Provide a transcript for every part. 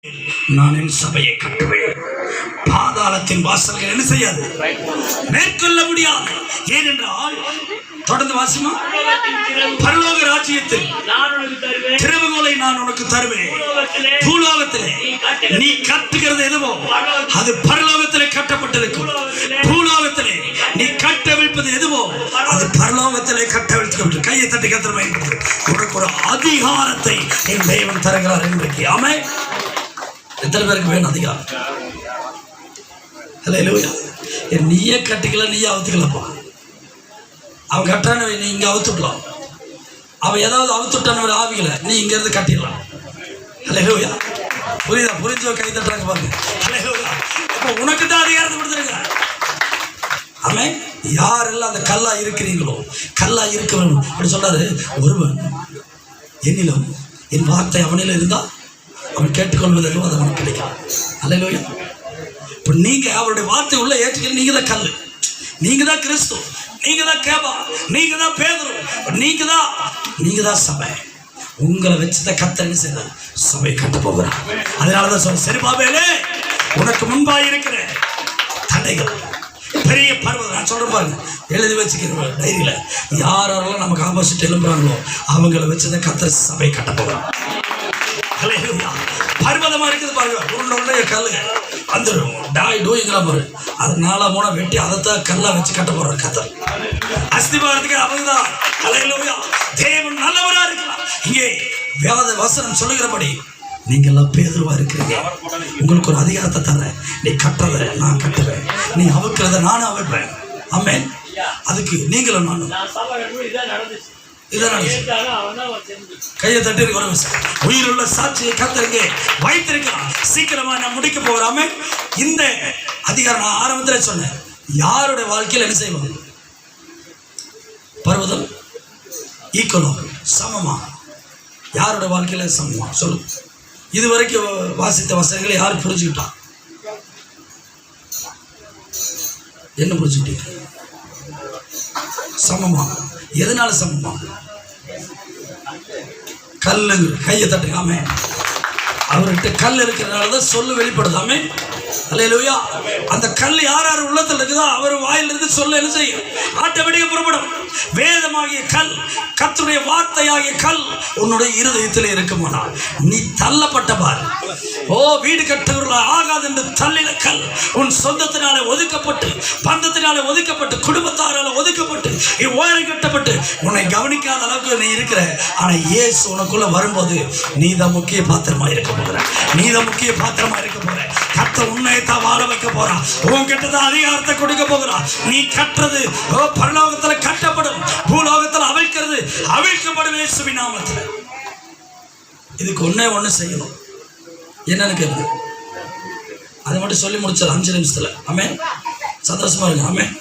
நான் என் சபையை கட்டுவேன். பாதாளத்தின் வாசல்கள் என்ன செய்யாது, மேற்கொள்ள முடியாது. ஏனென்றால் தொடர்ந்து வாசிமா, பரலோக ராஜ்யத்தில் திறவுகோலை நான் உனக்கு தருவேன். பூலோகத்திலே நீ கட்டுகிறது எதுவோ அது பரலோகத்திலே கட்டப்பட்டிருக்கும். பூலோகத்திலே நீ கட்டவிழ்ப்பது எதுவோ அது பரலோகத்திலே கட்டவிழ்த்து. கையை தட்டி கத்திரமே, உனக்கு ஒரு அதிகாரத்தை என் தேவன் தருகிறார் இன்றைக்கு. ஆமென். எத்தனை பேருக்கு வேணும் அதிகாரம்? அல்லேலூயா. நீயே கட்டிக்கல, நீயே அவுத்துக்கலப்பா. அவன் கட்டான நீ இங்க அவுத்துடலாம். அவன் ஏதாவது அவுத்துட்டான ஒரு ஆவிகளை நீ இங்க இருந்து கட்டிடலாம். அல்லேலூயா. புரியுதா? புரிஞ்சோ கை தட்டுறாங்க பாருங்க. அல்லேலூயா. அப்போ உனக்கு தான் அதிகாரத்தை கொடுத்துருங்க. ஆமென். யாரெல்லாம் அந்த கல்லா இருக்கிறீங்களோ, கல்லா இருக்கிறவன் அப்படி சொல்றாரு, ஒருவன் என்னிலும் என் வார்த்தை அவனிலும் இருந்தா அவன் கேட்டுக்கொள்வதற்கும் அது அவனுக்கு கிடைக்கும். அல்லேலூயா. இப்போ நீங்க அவருடைய வார்த்தை உள்ள ஏற்றுக்கல, நீங்க தான் கல்லு, நீங்க தான் கிறிஸ்து, நீங்க தான் கேபா, நீங்க தான் பேதுரு, நீங்க தான் சபை. உங்களை வச்சுதான் கர்த்தர் செய்த சபை கட்ட போகிறார். அதனாலதான் சொல்ல, செருபாபேலே உனக்கு முன்பாக இருக்கிற தடைகள் பெரிய பர்வதம். நான் சொல்றேன் பாருங்க, எழுதி வச்சுக்கிறேன் டைரியில. யாரெல்லாம் நமக்கு ஆப்போசிட் எழும்புறாங்களோ அவங்களை வச்சுதான் கர்த்தர் சபை கட்ட போகிறார். பர்வதமா இருக்குது பாருங்க, உருண்டை கல்லுங்க வந்துடும். டாய் டூங்கிற பாரு, அது 4 3 வெட்டி அதைத்தான் கல்லா வச்சு கட்ட போற கத்தர். அஸ்திபாரத்துக்கு அவங்கதான். அல்லேலூயா. தேவன் நல்லவரா இருக்கலாம். இங்கே வேத வசனம் சொல்லுகிறபடி நீங்க எல்லாம் பேதுருவா இருக்கிறீங்க. உங்களுக்கு ஒரு அதிகாரத்தை தரேன். நீ கட்டுறத நான் கட்டுவேன், நீ அவுக்கிறத நானும் அவைப்பேன். ஆமென். அதுக்கு நீங்களும் நானும் கையை தட்டி உயிருள்ள சாட்சியை கர்த்தருக்கு வைத்திருக்கிறான். சீக்கிரமா நான் முடிக்க போகிறாமே. இந்த அதிகாரம் நான் ஆரம்பத்தில் சொன்னேன். யாருடைய வாழ்க்கையில் என்ன செய்வாங்க? பர்வதம் ஈக்குவலா, சமமா? யாருடைய வாழ்க்கையில சமமா சொல்லு. இதுவரைக்கும் வாசித்த வசனங்களை யார் புரிஞ்சுக்கிட்டா? என்ன புரிஞ்சுக்கிட்டீங்க? சமமா? எதனால சமமா? கல்லுங்க. கையை தட்டுங்க. ஆமென். அவர்கிட்ட கல் இருக்கிறதுனாலதான் சொல்லு வெளிப்படுதாமே. அல்லேலூயா. அந்த கல் யார் யார் உள்ளத்தில் இருக்குதோ அவர் வாயிலிருந்து சொல்ல என்ன செய்யும்? ஆட்டோமேட்டிக்கா புறப்படும். வேதமாகிய கல், கர்த்தருடைய வார்த்தையாகிய கல் உன்னுடைய இருதயத்தில் இருக்குமானால் நீ தள்ளப்பட்ட பார். ஓ, வீடு கட்டுகிறவர்களா ஆகாது என்று தள்ளின கல் உன் சொந்தத்தினாலே ஒதுக்கப்பட்டு, பந்தத்தினாலே ஒதுக்கப்பட்டு, குடும்பத்தாரால ஒதுக்கப்பட்டு, ஓரம் கட்டப்பட்டு உன்னை கவனிக்காத அளவுக்கு நீ இருக்கிற. ஆனா இயேசு உனக்குள்ள வரும்போது நீ தான் முக்கிய பாத்திரமா இருக்க போகிற. நீ தான் முக்கிய பாத்திரமா இருக்க போற. கர்த்தர் உன்னை தான் வாழ வைக்க போறா. உன்கிட்ட தான் அதிகாரத்தை கொடுக்க போகிறா. நீ கட்டுறது பரலோகத்துல கட்டப்படும், பூலோகத்துல அவிழ்க்கப்படும் இயேசுவின் நாமத்தில். இதுக்கு ஒண்ணு செய்யணும். என்னன்னு கேளுங்க. அதை மட்டும் சொல்லி முடிச்சார் 5 நிமிஷத்துல. ஆமென். சந்தோஷமா இருக்கு. ஆமென்.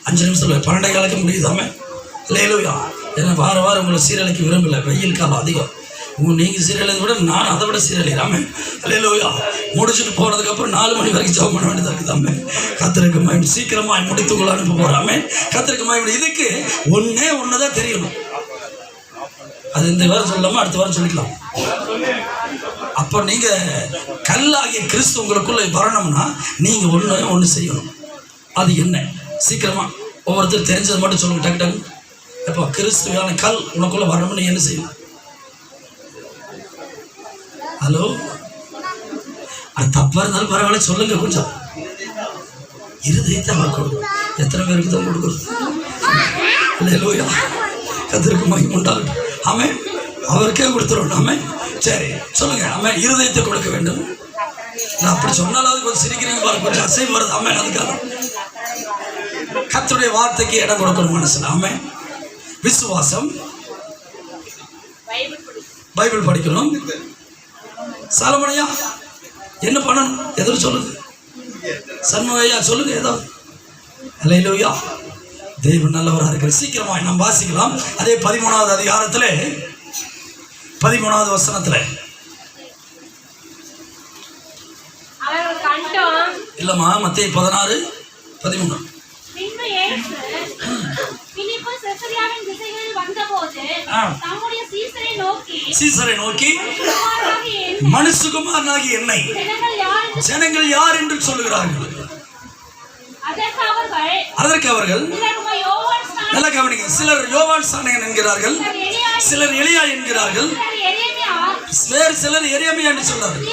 5 நிமிஷத்துல 12 காலக்கு முடியுது. ஆமென். அல்லேலூயா. ஏன்னா வாரம் உங்களை சீரழிக்க விரும்பல. வெயில் காலம் அதிகம். நீங்க சீரழியதை விட நான் அதை விட சீரழியாமே. அல்லேலூயா. முடிச்சுட்டு போனதுக்கு அப்புறம் 4 மணி வரைக்கும் ஜெபம் பண்ண வேண்டியதா இருக்குதாமே. கர்த்தருக்கு மகிமை. சீக்கிரமா முடித்துக்குள்ள அனுப்ப போறாமே. கர்த்தருக்கு மகிமை. இதுக்கு ஒண்ணுதான் தெரியணும். அது இந்த வாரம் சொல்லலாமா, அடுத்த வாரம் சொல்லிக்கலாம். அப்போ நீங்க கல்லாகிய கிறிஸ்து உங்களுக்குள்ள வரணும்னா நீங்க ஒண்ணு செய்யணும். அது என்ன? சீக்கிரமா ஒவ்வொருத்தர் தெரிஞ்சது மட்டும் சொல்லுங்க. டக்கு டக்கு. அப்போ கிறிஸ்துவான கல் உனக்குள்ள வரணும்னு நீ என்ன செய்யணும்? ஹலோ, அது தப்பா இருந்தாலும் பரவாயில்ல, சொல்லுங்க. கொஞ்சம் இருதயத்தை வாக்கணும். எத்தனை பேருக்கு தான் கொடுக்குறது? அல்லேலூயா. கர்த்தருக்கு மகிமை உண்டாகட்டும். ஆமென். அவருக்கே கொடுத்துருவோம். ஆமென். சரி சொல்லுங்க. ஆமென். இருதயத்தை கொடுக்க வேண்டும். நான் அப்படி சொன்னாலும் கொஞ்சம் சிரிக்கிறீங்க பாருங்க, கொஞ்சம் அசைவு வருது. ஆமென். அதுக்காக கர்த்தருடைய வார்த்தைக்கு இடம் கொடுக்கணும் மனசுல. ஆமென். விசுவாசம், பைபிள் படிக்கணும். சாலமோனையா என்ன பண்ணணும்? எதிர சொல்லுங்க. சண்முகையா சொல்லுங்க ஏதாவது. அல்லேலூயா. தேவன் நல்லவராக இருக்கிற. சீக்கிரமா நாம் வாசிக்கலாம். அதே 13வது அதிகாரத்திலே 13வது வசனத்துல இல்லம்மா, மத்தேயு 16:13. சீசரை நோக்கி மனுஷகுமாரனாகி என்னை ஜனங்கள் யார் என்று சொல்லுகிறார்கள். அதற்கு அவர்கள் நல்ல கவனிங்க, சிலர் யோவான் ஸ்நானகன் என்கிறார்கள், சிலர் எலியா என்கிறார்கள், வேறு சிலர் எரேமியா என்று சொல்றார்கள்,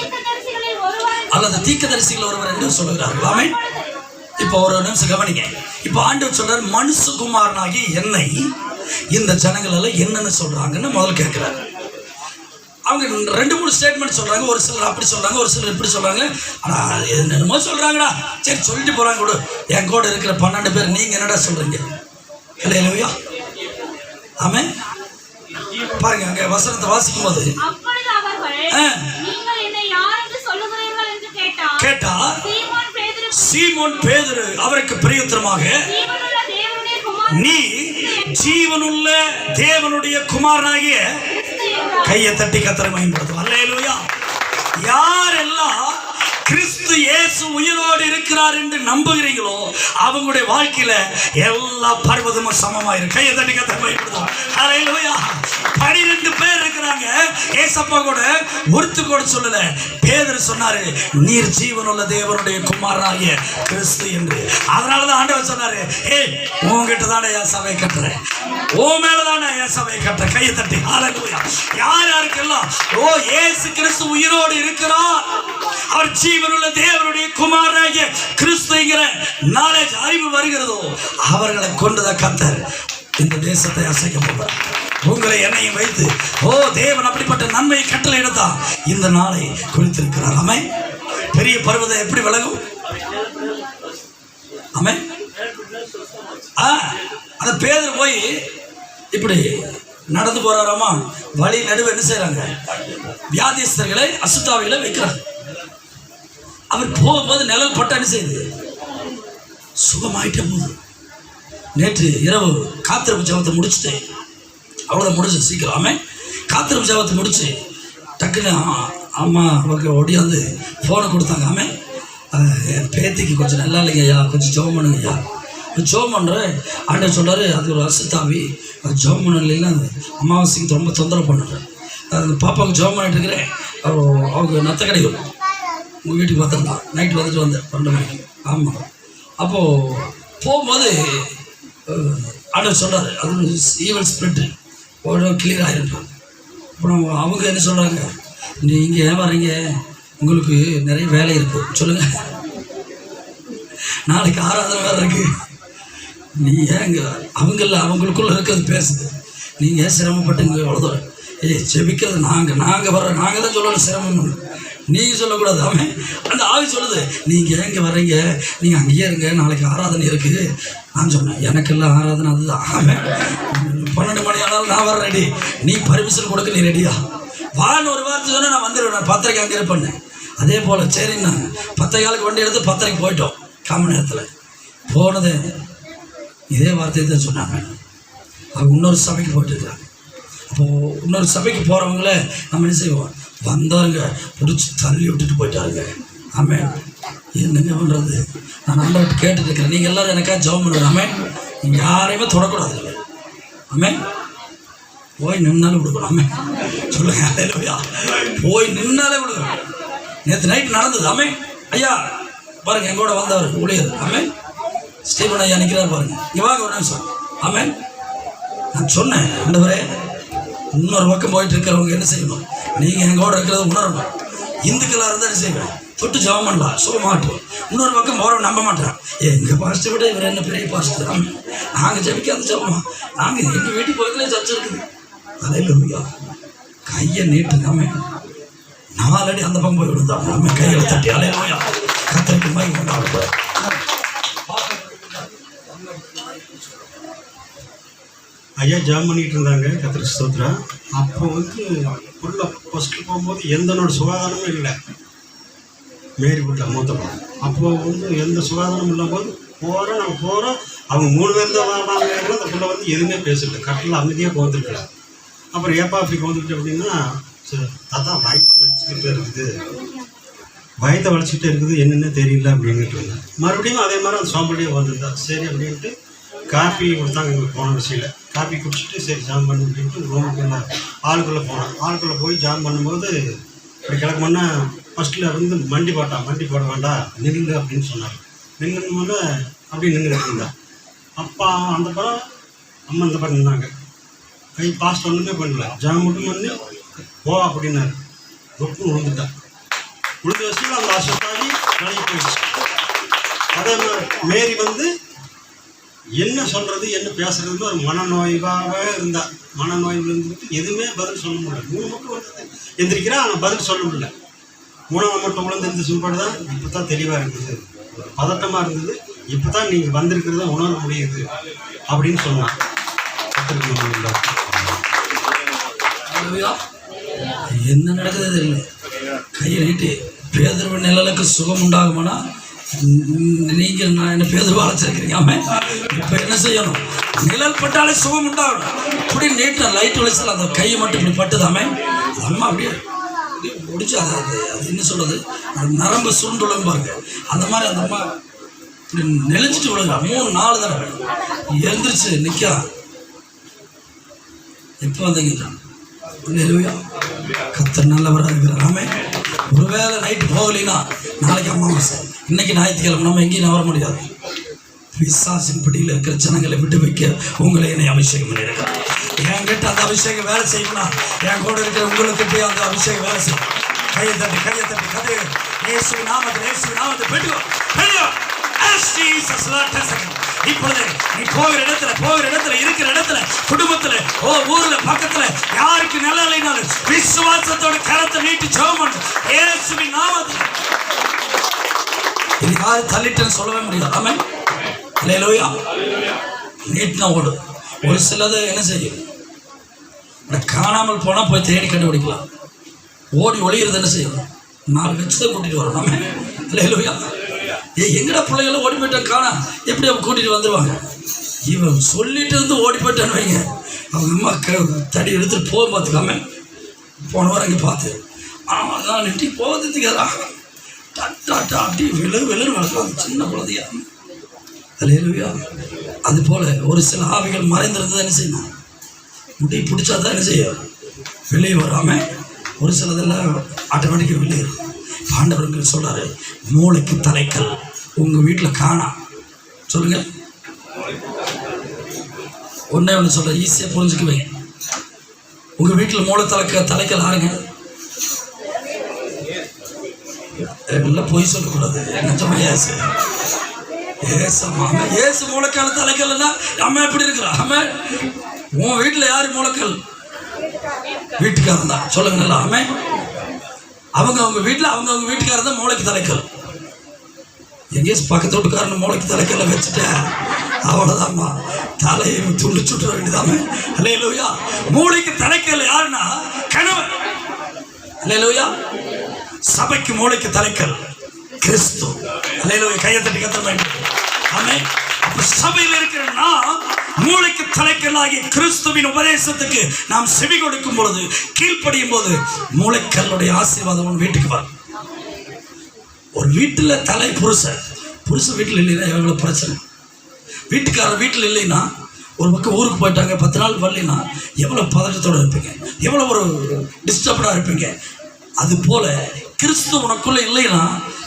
அல்லது தீர்க்கதரிசிகள் ஒருவர் என்று சொல்லுகிறார்கள். ஆமென். இப்போ ஒரு நிமிஷம் கவனிங்க. இப்போ ஆண்டவர் சொல்றார், மனுஷகுமாரனாகி என்னை இந்த ஜனங்கள் எல்லாம் என்னன்னு சொல்றாங்கன்னு முதல்ல கேட்கிறாரு. அவங்க 2-3 ஸ்டேட்மெண்ட் சொல்றாங்க. ஒரு சிலர் அப்படி சொல்றாங்க, ஒரு சிலர் இப்படி சொல்றாங்க. ஆனா என்னமோ சொல்றாங்கடா, சரி சொல்லிட்டு போறாங்க. கூட என் கூட இருக்கிற 12 பேர் நீங்க என்னடா சொல்றீங்க? ஹல்லேலூயா. ஆமென். பாருங்க, அங்க வசனத்தை வாசிக்கும் போது கேட்டா சீமோன் பேதுரு அவருக்கு பிரயுத்தரமாக, நீ ஜீவனுள்ள தேவனுடைய குமாரனாகிய, கையை தட்டி கர்த்தரை மகிமைப்படுத்தும். அல்லேலூயா. யாரெல்லாம் கிறிஸ்து இயேசு உயிரோடு இருக்கிறார் என்று நம்புகிறீங்களோ அவங்களுடைய வாழ்க்கையில எல்லா பர்வதமும் சமமாயிரும். கையை தட்டி கர்த்தரை மகிமைப்படுத்தும். அல்லேலூயா. 12 பேர் இருக்கிறாங்க. ஏசப்பா கூட ஒருத்து கூட சொல்லல. பேதுரு சொன்னாரு, நீர் ஜீவனுள்ள தேவனுடைய குமாரனாகிய கிறிஸ்து என்று. அதனாலதான் ஆண்டவர் சொன்னாரு, ஏய் உன்கிட்ட தானே என் சபை கட்டுறேன், உன் மேலதானே என் சபை கட்டுறேன். கையை தட்டி. ஹல்லேலூயா. யார் யாருக்கெல்லாம் ஓ இயேசு கிறிஸ்து உயிரோடு இருக்கிறார், அவர் ஜீவனுள்ள தேவனுடைய குமாரனாகிய கிறிஸ்துங்கிற நாலேஜ் அறிவு வருகிறதோ அவர்களை கொண்டுதான் கர்த்தர் இந்த தேசத்தை அசைக்க போகிறார். உங்களை என்னையும் வைத்து ஓ தேவன் அப்படிப்பட்ட நன்மையை கட்டளை எடுத்தா இந்த நாளை குறித்திருக்கிறார். ஆமென். பெரிய பர்வதம் எப்படி விலகும்? ஆமென். அந்த பேதுரு போய் இப்படி நடந்து போறாராமா, வழி நடுவே என்ன செய்யறாங்க, வியாதிஸ்தர்களை அசுத்தாவிகளை வைக்கிறார். அவர் போகும்போது நிழல் பட்ட என்ன செய்யுது, சுகமாயிட்ட போது. நேற்று இரவு காத்திருப்பு ஜபத்தை முடிச்சுட்டு, அவ்வளோதான் முடிச்சு சீக்கிரம். ஆமென். காத்திருப்பு ஜபத்தை முடிச்சு டக்குன்னு அம்மா அவங்க ஒடியாந்து ஃபோனை கொடுத்தாங்க. ஆமென். என் பேத்திக்கு கொஞ்சம் நல்லா இல்லைங்க ஐயா, கொஞ்சம் ஜெபம் பண்ணுங்க ஐயா. ஜெபம் பண்ணுறேன். ஆண்டவர் சொல்கிறாரு, அது ஒரு அசுத்தாவி, அது ஜெபம் பண்ண இல்லைன்னா அமாவாசைக்கு ரொம்ப தொந்தரவு பண்ணுறேன். அந்த பாப்பாவுக்கு ஜெபம் பண்ணிட்டு இருக்கிறேன். அவங்க நத்த கடைகள் உங்கள் வீட்டுக்கு பார்த்துருந்தான். நைட்டு வந்துட்டு வந்தேன் 12 மணிக்கு. ஆமாம். அப்போது போகும்போது ஆண்டவர் சொல்கிறாரு, அது ஈவல் ஸ்பிரிட்டு உடனே கிளியர் ஆகிருப்பாங்க. அப்புறம் அவங்க என்ன சொல்கிறாங்க, நீங்கள் ஏன் வர்றீங்க, உங்களுக்கு நிறைய வேலை இருக்குது சொல்லுங்கள், நாளைக்கு ஆராதனை வேலை இருக்குது, நீ ஏங்க அவங்கள அவங்களுக்குள்ள இருக்கிறது பேசுது, நீங்கள் ஏன் சிரமப்பட்டுங்க அவ்வளோதான். ஜெபிக்கிறது நாங்கள் வர்ற நாங்கள் தான் சொல்லணும் சிரமம், நீங்கள் சொல்லக்கூடாது. அவன் அந்த ஆவி சொல்லுது, நீங்கள் ஏங்க வர்றீங்க, நீங்கள் அங்கேயே இருங்க, நாளைக்கு ஆராதனை இருக்குது. நான் சொன்னேன், எனக்கெல்லாம் ஆராதனை அதுதான். அவன் 12 மணி ஆனாலும் நான் வர ரெடி, நீ பர்மிஷன் கொடுக்க நீ ரெடியா வான்னு ஒரு வார்த்தை சொன்னால் நான் வந்துடுவேன். நான் 10:30 அங்கே இருப்பேன். அதே போல் சரிண்ணா 10:15 வண்டி எடுத்து 10:30 போயிட்டோம். காம நேரத்தில் போனது இதே வார்த்தையை தான் சொன்னாங்க. அவங்க இன்னொரு சபைக்கு போயிட்டு இருக்காங்க. அப்போது இன்னொரு சபைக்கு போகிறவங்கள நம்ம என்ன செய்வோம், வந்தாருங்க பிடிச்சி தள்ளி விட்டுட்டு போயிட்டாருங்க. ஆமென். என்னங்க பண்ணுறது, நான் நல்லா கேட்டுட்டு இருக்கிறேன். நீங்கள் எல்லோரும் எனக்காக ஜெபம் பண்ணுவேன். ஆமென். நீங்கள் யாரையுமே தொடக்கூடாது. ஆமென். போய் நின்னாலே விடுக்கணும். ஆமென். சொல்லுங்க. அல்லேலூயா. போய் நின்னாலே விடுக்கணும். நேற்று நைட்டு நடந்தது. ஆமென். ஐயா பாருங்க, எங்கூட வந்தவர் ஊழியர். ஆமென். ஸ்டீபன் ஐயா நிற்கிறார் பாருங்க. இங்கே வாங்க ஒரு நிமிஷம். ஆமென். நான் சொன்னேன், ஆண்டவரே இன்னொரு பக்கம் போயிட்டு இருக்கிறவங்க என்ன செய்யணும், நீங்கள் எங்கூட இருக்கிறத உணரணும். இந்துக்களாக இருந்தால் என்ன செய்வேன், தொட்டு ஜெபம் பண்ணலாம், சுகமாட்டோம். இன்னொரு பக்கம் போகிறவங்க நம்ப மாட்டேன், எங்கள் பாஸ்டர் விட இவர் என்ன பெரிய பாஸ்டர், நாங்கள் ஜெபிக்காத ஜெபமா, நாங்கள் எங்கள் வீட்டுக்கு பக்கத்துலேயே சர்ச்சை இருக்குது. அல்லேலூயா. கையை நீட்டுங்காம 4 அடி அந்த பக்கம் போய் விடுந்தாங்க. நம்ம கையில் தட்டி அல்லேலூயா. கர்த்தருக்கு மகிமை உண்டாகட்டும். ஐயா ஜாம் பண்ணிகிட்டு இருந்தாங்க. கர்த்தருக்கு ஸ்தோத்திரம். அப்போ வந்து உள்ள ஃபஸ்ட்டு போகும்போது எந்தனோட சுகாதாரமும் இல்லை. மேரி வீட்டில் மூத்த படம். அப்போது வந்து எந்த சுகாதாரமும் இல்லாமல் நாங்கள் போகிறோம். அவங்க 3 பேர் தான் வராங்க. அந்த பிள்ளை வந்து எதுவுமே பேசல, கட்டில் அமைதியாக போந்துருக்கிறாங்க. அப்புறம் ஏப்பா அப்படி போந்துட்டு அப்படின்னா, தாத்தா வயிற்று வலிச்சுக்கிட்டே இருக்குது, வயத்தை வலிச்சுக்கிட்டே இருக்குது, என்னென்ன தெரியல அப்படின்ட்டு இருந்தேன். மறுபடியும் அதே மாதிரி அந்த சோம்படியே வந்துருந்தா. சரி அப்படின்ட்டு காப்பி கொடுத்தாங்க எங்களுக்கு போன விஷயம். காப்பி குடிச்சிட்டு சரி ஜாம் பண்ணி அப்படின்ட்டு ரூமுக்கு நான் ஆளுக்குள்ளே போனேன். ஆளுக்குள்ளே போய் ஜாம் பண்ணும்போது இப்படி கிளம்புனா ஃபஸ்ட்டில் வந்து மண்டி போட வேண்டாம் நில்லுங்க அப்படின்னு சொன்னார். நின்றுன்னு அப்படி நின்றுட்டு இருந்தேன். அப்பா அந்த படம் அம்மா இந்த படம் நின்னாங்க. கை பாஸ்ட் ஒன்றுமே பண்ணல, ஜாம் மட்டும் பண்ணி போ அப்படின்னாரு. ரொப்புன்னு விழுந்துட்டேன். விழுந்து வச்சுட்டு அந்த அசத்தாகி விலகி போயிடுச்சு. அதே மாதிரி மேரி வந்து என்ன சொல்கிறது என்ன பேசுறதுன்னு ஒரு மனநோய்வாகவே இருந்தா. மனநோய் இருந்துட்டு எதுவுமே பதில் சொல்ல முடியல. 3 மட்டும் வந்து எந்திரிக்கிறா, ஆனால் பதில் சொல்ல முடியல. 3ஆவது மட்டும் விழுந்து இருந்த சும்பாடு தான் இப்போ தான் தெளிவாக இருந்தது, பதட்டமாக இருந்தது. இப்போ தான் நீங்கள் வந்திருக்கிறத உணர முடியுது அப்படின்னு சொன்னான். என்ன நடக்குது தெரியல. கையை நீட்டு பேதுருவ நிழலுக்கு சுகம் உண்டாகுமானா நீங்கள் நான் என்ன பேதுருவ அழைச்சிருக்கிறீங்க. ஆமாம், இப்போ என்ன செய்யணும்? நிழல் பட்டாலே சுகம் உண்டாகணும். இப்படி நீட்ட லைட் வெளிச்சல் அந்த கையை மட்டும் இப்படி பட்டுதாமே அம்மா அப்படியே முடிச்சு அது என்ன சொல்கிறது, அது நரம்பு சுருண்டு விழும்பாங்க. அந்த மாதிரி அந்த அம்மா இப்படி நெளிஞ்சிட்டு விழுங்க 3-4 தடவை எழுந்திரிச்சு நிற்கா. எப்போ வந்தீங்க? கர்த்தர் நல்லவராக இருக்கிறார். ஆமே. ஒருவேளை நைட்டு போகலைன்னா நாளைக்கு அமாவாசை, இன்னைக்கு ஞாயிற்றுக்கிழமை நம்ம எங்கேயும் வர முடியாது. பிசாசின் பிடியில் இருக்கிற ஜனங்களை விட்டு வைக்க உங்களை என்னை அபிஷேகம் பண்ணியிருக்கிறேன். என்கிட்ட அந்த அபிஷேகம் வேலை செய்யணும்னா என் கூட இருக்கிற உங்களுக்கு போய் அந்த அபிஷேகம் வேலை செய்யும். கையை தட்டி கதை இயேசுவின் நாமத்தில் பெற்றுக்கோ. இப்பொழுது நீ போகிற இடத்துல இருக்கிற இடத்துல குடும்பத்துல ஊர்ல பக்கத்துல யாருக்கு நல்லா இல்லைனாலும் விசுவாசத்தோட கரத்தை நீட்டி ஜெபம் பண்ணு. இயேசுவின் நாமத்தில். இது யாரு தள்ளிட்டுன்னு சொல்லவே முடியாது. ஆமென். அல்லேலூயா. நீட்டினா ஓடும். ஒரு சிலது என்ன செய்யும், காணாமல் போனா போய் தேடி கண்டுபிடிக்கலாம். ஓடி ஒளிகிறது என்ன செய்யும், 4 கட்சியை கூட்டிட்டு வரும். ஆமென். அல்லேலூயா. எங்கடா பிள்ளைகளும் ஓடி போயிட்டான் காணா, எப்படி அவங்க கூட்டிகிட்டு வந்துடுவாங்க. இவன் சொல்லிட்டு இருந்து ஓடி போயிட்டான்னு வைங்க, அவங்க அம்மா தடி எடுத்துகிட்டு போக பார்த்துக்காம போன வாரம் இங்கே பார்த்து அதான் நிட்டி போகிறதுக்காரா டட்டா அப்படி விழுன்னு வளர்க்கலாம் சின்ன குழந்தையா. அல்லேலூயா. அது போல் ஒரு சில ஆவிகள் மறைந்திருந்தது என்ன செய்யணும், முடி பிடிச்சா தான் என்ன செய்யும், வெளியே வராமல். ஒரு சிலதெல்லாம் ஆட்டோமேட்டிக்காக வெளியே இருக்கும். ஆண்டவர்கள் சொல்றாரு, மூளைக்கு தலைக்கல் உங்க வீட்டில் காணா. சொல்லுங்க. ஒன்னே ஒன்று சொல்ற, ஈஸியா புரிஞ்சுக்குவீங்க. உங்க வீட்டில் மூளை தலைக்கல் ஆறுங்க. எல்லாம் பொய் சொல்லக்கூடாது, நிஜமா ஏசு ஏசு மூளைக்கால தலைக்கல்னா அம்மா எப்படி இருக்கிறா? அம்மா உன் வீட்டில் யாரு மூளைக்கல்? வீட்டுக்காரன் தான். சொல்லுங்க நல்லா. அம்மா அவங்க வீட்டில் அவங்க வீட்டுக்காரர் தான் மூளைக்கு தலைக்கல். எங்கேயும் பக்கத்து வீட்டுக்காரன் மூளைக்கு தலைக்கல்ல வச்சுட்டேன், அவ்வளோதாம்மா, தலையை துண்டு சுட்டுற வேண்டியதாமே. அல்லேலூயா. மூளைக்கு தலைக்கல் யாருன்னா கணவன். அல்லேலூயா. சபைக்கு மூளைக்கு தலைக்கல் கிறிஸ்து. அல்லேலூயா. கையை தட்டி கத்த வேண்டும். ஆமென். அப்ப சபையில் இருக்கிற நாம் மூளைக்கு தலைக்கல்லாகிய கிறிஸ்துவின் உபதேசத்துக்கு நாம் செவி கொடுக்கும் பொழுது, கீழ்ப்படியும் போது மூளைக்கல்லுடைய ஆசீர்வாதம் வீட்டுக்கு வரும். ஒரு வீட்டில் தலை புருஷன் வீட்டில் இல்லைன்னா எவ்வளோ பிரச்சனை. வீட்டுக்காரர் வீட்டில் இல்லைன்னா, ஒரு பக்கம் ஊருக்கு போயிட்டாங்க 10 நாள் வரலைன்னா எவ்வளோ பதட்டத்தோடு இருப்பீங்க, எவ்வளோ ஒரு டிஸ்டர்ப்டாக இருப்பீங்க. அது போல கிறிஸ்து உனக்குள்ள இல்லைன்னா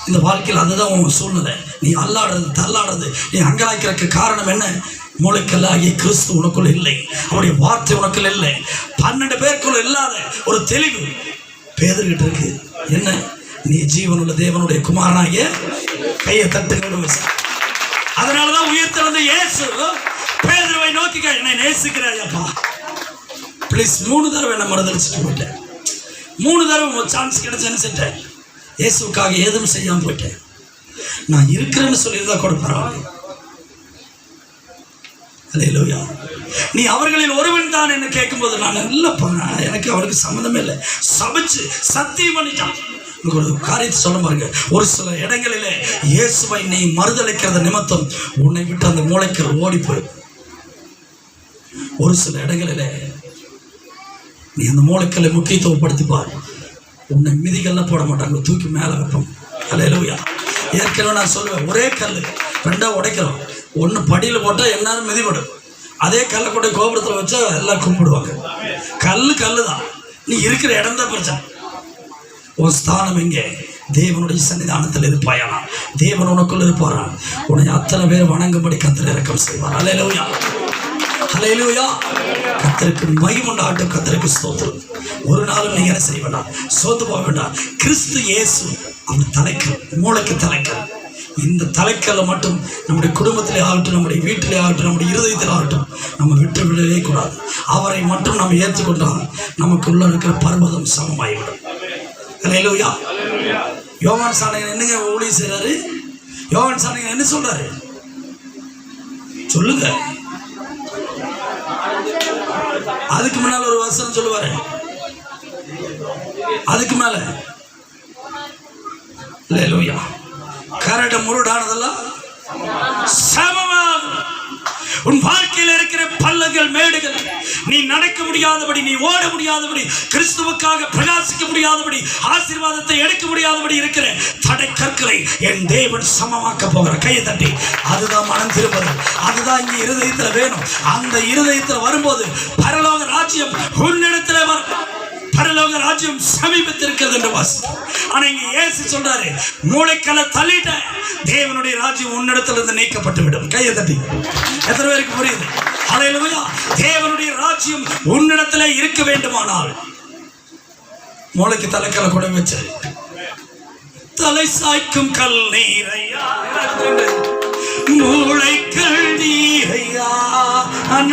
இந்த வாழ்க்கையில் அதுதான் உன் சூழ்நிலை. நீ அல்லாடுறது தள்ளாடுறது, நீ அங்கலாய்க்கிறதுக்கு காரணம் என்ன? மூளைக்கல்லாகிய கிறிஸ்து உனக்குள்ள இல்லை, அவருடைய வார்த்தை உனக்குள்ள இல்லை. 12 பேருக்குள்ள இல்லாத ஒரு தெளிவு பேதுருகிட்ட இருக்கு. என்ன? நீ ஜீவனுள்ள தேவனுடைய குமாரனாகிய. கையை தட்டுங்க. அதனாலதான் உயிர்த்தெழுந்த இயேசு பேதுருவை நோக்கி, என்னை நேசிக்கிறாயப்பா ப்ளீஸ். 3 தடவை என்ன மறுதளிச்சுட்டு போயிட்டேன். 3 தடவை சான்ஸ் கிடைச்சேன்னு செஞ்சேன். இயேசுக்காக ஏதும் செய்யாம போயிட்டேன். நான் இருக்கிறேன்னு சொல்லியிருந்தா கூட பரவாயில்ல. அல்லேலூயா. நீ அவர்களில் ஒருவன் தான் என்று கேட்கும்போது நான் இல்லப்பா, எனக்கு அவருக்கு சம்மந்தமே இல்லை, சபிச்சு சத்தியம் பண்ணிட்டான். ஒரு காரியத்தை சொல்ல பாருங்க. ஒரு சில இடங்களிலே இயேசுவை நீ மறுதளிக்கிறது நிமித்தம் உன்னை விட்டு அந்த மூளைக்கல் ஓடி போய். ஒரு சில இடங்களிலே நீ அந்த மூளைக்கல்லை முக்கியத்துவப்படுத்திப்பார், உன்னை மிதிகள்லாம் போட மாட்டாங்க, தூக்கி மேலே வைப்போம். அல்லேலூயா. ஏற்கனவே நான் சொல்லுவேன், ஒரே கல் 2ஆக உடைக்கிறோம். ஒன்று படியில் போட்டால் எல்லாரும் மிதிப்படும், அதே கல்லை கொண்டு கோபுரத்தில் வச்சா எல்லாம் கும்பிடுவாங்க. கல்லு தான். நீ இருக்கிற இடம் தான் பிரச்சனை. உன் ஸ்தானம் எங்கே? தேவனுடைய சன்னிதானத்தில் இருப்பாயானா தேவன் உனக்குள்ள இருப்பாரா? உன்னை அத்தனை பேர் வணங்கும்படி கர்த்தர் இரக்கம் செய்வார். அல்லேலூயா, அல்லேலூயா. கர்த்தருக்கு மகிமை உண்டாகட்டும். கர்த்தருக்கு ஸ்தோத்திரம். ஒரு நாளும் நீங்க என்ன செய்ய வேண்டாம், சோத்து போக வேண்டாம். கிறிஸ்து இயேசு அவர் தலைக்கல், மூளைக்கு தலைக்கல். இந்த தலைக்கல்லை மட்டும் நம்முடைய குடும்பத்திலே ஆகட்டும், நம்முடைய வீட்டிலே ஆகட்டும், நம்முடைய இருதயத்தில் ஆகட்டும், நம்ம விட்டு விடவே கூடாது. அவரை மட்டும் நம்ம ஏற்றுக்கொண்டால் நமக்குள்ள இருக்கிற பர்வதம் சமமாகிவிடும். அல்லேலூயா. யோவான் சாணகன் என்னங்க ஊழியம் செய்றாரு? யோவான் சாணகன் என்ன சொல்றாரு சொல்லுங்க. அதுக்கு முன்னால ஒரு வசனம் சொல்லுவாரு. அதுக்கு மேல அல்லேலூயா. கரடு முருடானதெல்லாம் சமமாகும். உன் வாழ்க்கையில் இருக்கிற பள்ளங்கள் மேடுகள், நீ நடக்க முடியாதபடி, நீ ஓட முடியாதபடி, கிறிஸ்துவுக்காக பிரகாசிக்க முடியாதபடி, ஆசீர்வாதத்தை எடுக்க முடியாதபடி இருக்கிற தடை கற்களை என் தேவன் சமமாக்க போகிற. கையை தட்டி அதுதான் மனம் திரும்புறது. அதுதான் இங்க இருதயத்துல வேணும். அந்த இருதயத்துல வரும்போது பரலோக ராஜ்யம் உன்னிடத்துல வரும். பரலோக ராஜ்யம் சமீபத்திருக்கிறது என்று வாசித்தோம். ஆனா இங்க இயேசு சொல்றாரு, மூளைக்கல்லை தள்ளிட்ட தேவனுடைய ராஜ்யம் உன்னிடத்துல இருந்து நீக்கப்பட்டு விடும். கையை தட்டி எத்தனை பேருக்கு புரியுது? அல்லேலூயா. தேவனுடைய ராஜ்யம் உன்னிடத்துல இருக்க வேண்டுமானால் மூளைக்கு தலைக்கல்லை கூட வச்சு தலை சாய்க்கும் கல் நீரையா, மூளைக்கல் நீரையா,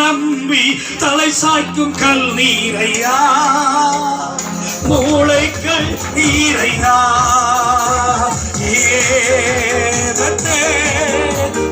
நம்பி தலை சாய்க்கும் கல் நீரையா, மூளைக்கல் நீரையா, ஏ